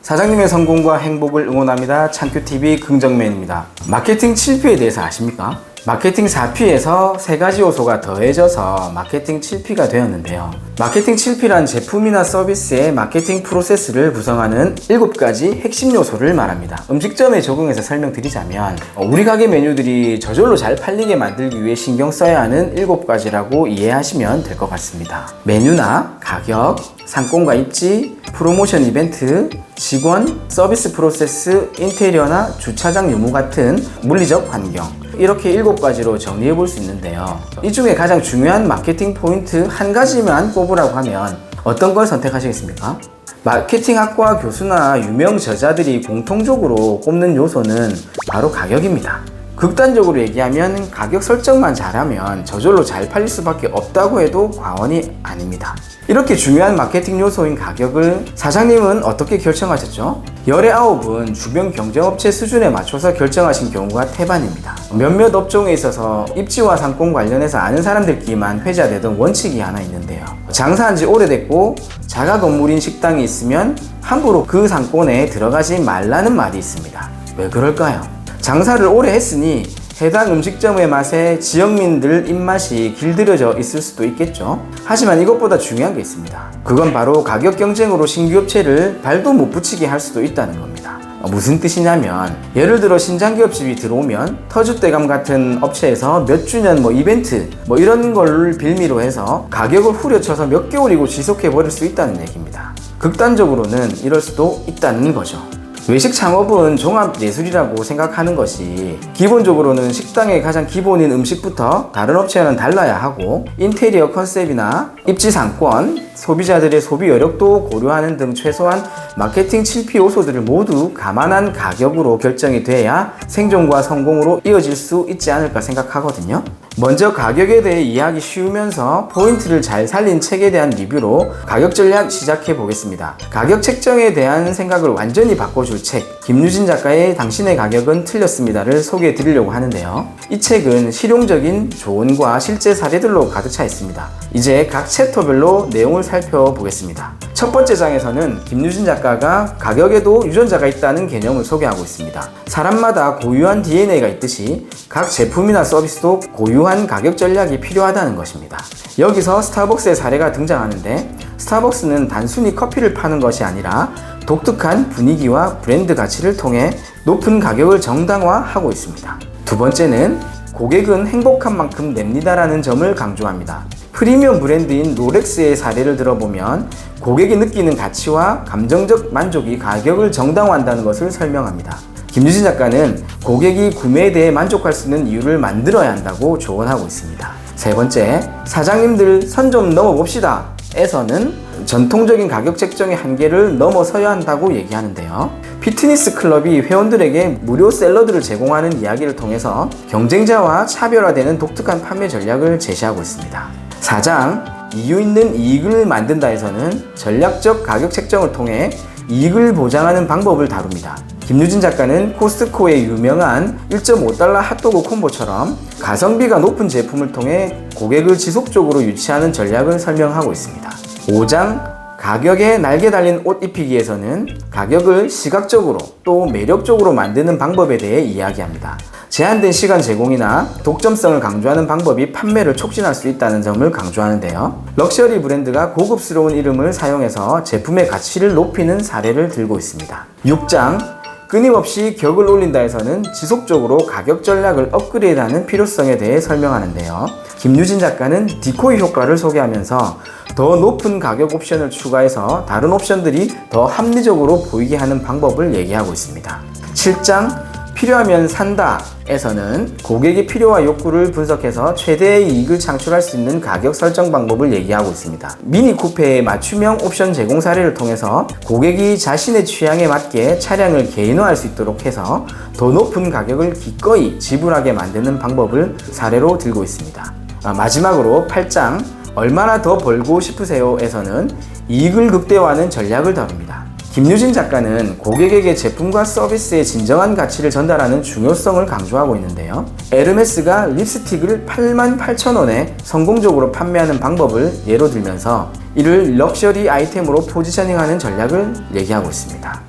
사장님의 성공과 행복을 응원합니다. 창큐TV 긍정맨입니다. 마케팅 7P에 대해서 아십니까? 마케팅 4P에서 3가지 요소가 더해져서 마케팅 7P가 되었는데요. 마케팅 7P란 제품이나 서비스의 마케팅 프로세스를 구성하는 7가지 핵심 요소를 말합니다. 음식점에 적용해서 설명드리자면 우리 가게 메뉴들이 저절로 잘 팔리게 만들기 위해 신경 써야 하는 7가지라고 이해하시면 될 것 같습니다. 메뉴나 가격, 상권과 입지, 프로모션 이벤트, 직원, 서비스 프로세스, 인테리어나 주차장 유무 같은 물리적 환경, 이렇게 7가지로 정리해 볼 수 있는데요. 이 중에 가장 중요한 마케팅 포인트 한 가지만 꼽으라고 하면 어떤 걸 선택하시겠습니까? 마케팅학과 교수나 유명 저자들이 공통적으로 꼽는 요소는 바로 가격입니다. 극단적으로 얘기하면 가격 설정만 잘하면 저절로 잘 팔릴 수밖에 없다고 해도 과언이 아닙니다. 이렇게 중요한 마케팅 요소인 가격을 사장님은 어떻게 결정하셨죠? 열의 9은 주변 경쟁업체 수준에 맞춰서 결정하신 경우가 태반입니다. 몇몇 업종에 있어서 입지와 상권 관련해서 아는 사람들끼리만 회자되던 원칙이 하나 있는데요. 장사한 지 오래됐고 자가 건물인 식당이 있으면 함부로 그 상권에 들어가지 말라는 말이 있습니다. 왜 그럴까요? 장사를 오래 했으니 해당 음식점의 맛에 지역민들 입맛이 길들여져 있을 수도 있겠죠. 하지만 이것보다 중요한 게 있습니다. 그건 바로 가격 경쟁으로 신규 업체를 발도 못 붙이게 할 수도 있다는 겁니다. 무슨 뜻이냐면 예를 들어 신장기업집이 들어오면 터줏대감 같은 업체에서 몇 주년 이벤트 이런 걸 빌미로 해서 가격을 후려쳐서 몇 개월이고 지속해 버릴 수 있다는 얘기입니다. 극단적으로는 이럴 수도 있다는 거죠. 외식 창업은 종합예술이라고 생각하는 것이 기본적으로는 식당의 가장 기본인 음식부터 다른 업체와는 달라야 하고 인테리어 컨셉이나 입지 상권, 소비자들의 소비 여력도 고려하는 등 최소한 마케팅 7P 요소들을 모두 감안한 가격으로 결정이 돼야 생존과 성공으로 이어질 수 있지 않을까 생각하거든요. 먼저 가격에 대해 이해하기 쉬우면서 포인트를 잘 살린 책에 대한 리뷰로 가격 전략 시작해 보겠습니다. 가격 책정에 대한 생각을 완전히 바꿔줄 책, 김유진 작가의 당신의 가격은 틀렸습니다를 소개해 드리려고 하는데요. 이 책은 실용적인 조언과 실제 사례들로 가득 차 있습니다. 이제 각 챕터별로 내용을 살펴보겠습니다. 첫 번째 장에서는 김유진 작가가 가격에도 유전자가 있다는 개념을 소개하고 있습니다. 사람마다 고유한 DNA가 있듯이 각 제품이나 서비스도 고유한 가격 전략이 필요하다는 것입니다. 여기서 스타벅스의 사례가 등장하는데 스타벅스는 단순히 커피를 파는 것이 아니라 독특한 분위기와 브랜드 가치를 통해 높은 가격을 정당화하고 있습니다. 두 번째는 고객은 행복한 만큼 냅니다라는 점을 강조합니다. 프리미엄 브랜드인 롤렉스의 사례를 들어보면 고객이 느끼는 가치와 감정적 만족이 가격을 정당화한다는 것을 설명합니다. 김유진 작가는 고객이 구매에 대해 만족할 수 있는 이유를 만들어야 한다고 조언하고 있습니다. 세 번째, 사장님들 선 좀 넘어봅시다 에서는 전통적인 가격 책정의 한계를 넘어서야 한다고 얘기하는데요. 피트니스 클럽이 회원들에게 무료 샐러드를 제공하는 이야기를 통해서 경쟁자와 차별화되는 독특한 판매 전략을 제시하고 있습니다. 4장, 이유 있는 이익을 만든다에서는 전략적 가격 책정을 통해 이익을 보장하는 방법을 다룹니다. 김유진 작가는 코스트코의 유명한 1.5달러 핫도그 콤보처럼 가성비가 높은 제품을 통해 고객을 지속적으로 유치하는 전략을 설명하고 있습니다. 5장, 가격에 날개 달린 옷 입히기에서는 가격을 시각적으로 또 매력적으로 만드는 방법에 대해 이야기합니다. 제한된 시간 제공이나 독점성을 강조하는 방법이 판매를 촉진할 수 있다는 점을 강조하는데요. 럭셔리 브랜드가 고급스러운 이름을 사용해서 제품의 가치를 높이는 사례를 들고 있습니다. 6장, 끊임없이 격을 올린다에서는 지속적으로 가격 전략을 업그레이드하는 필요성에 대해 설명하는데요. 김유진 작가는 디코이 효과를 소개하면서 더 높은 가격 옵션을 추가해서 다른 옵션들이 더 합리적으로 보이게 하는 방법을 얘기하고 있습니다. 7장, 필요하면 산다 에서는 고객의 필요와 욕구를 분석해서 최대의 이익을 창출할 수 있는 가격 설정 방법을 얘기하고 있습니다. 미니 쿠페의 맞춤형 옵션 제공 사례를 통해서 고객이 자신의 취향에 맞게 차량을 개인화할 수 있도록 해서 더 높은 가격을 기꺼이 지불하게 만드는 방법을 사례로 들고 있습니다. 마지막으로 8장, 얼마나 더 벌고 싶으세요 에서는 이익을 극대화하는 전략을 다룹니다. 김유진 작가는 고객에게 제품과 서비스의 진정한 가치를 전달하는 중요성을 강조하고 있는데요. 에르메스가 립스틱을 88,000원에 성공적으로 판매하는 방법을 예로 들면서 이를 럭셔리 아이템으로 포지셔닝하는 전략을 얘기하고 있습니다.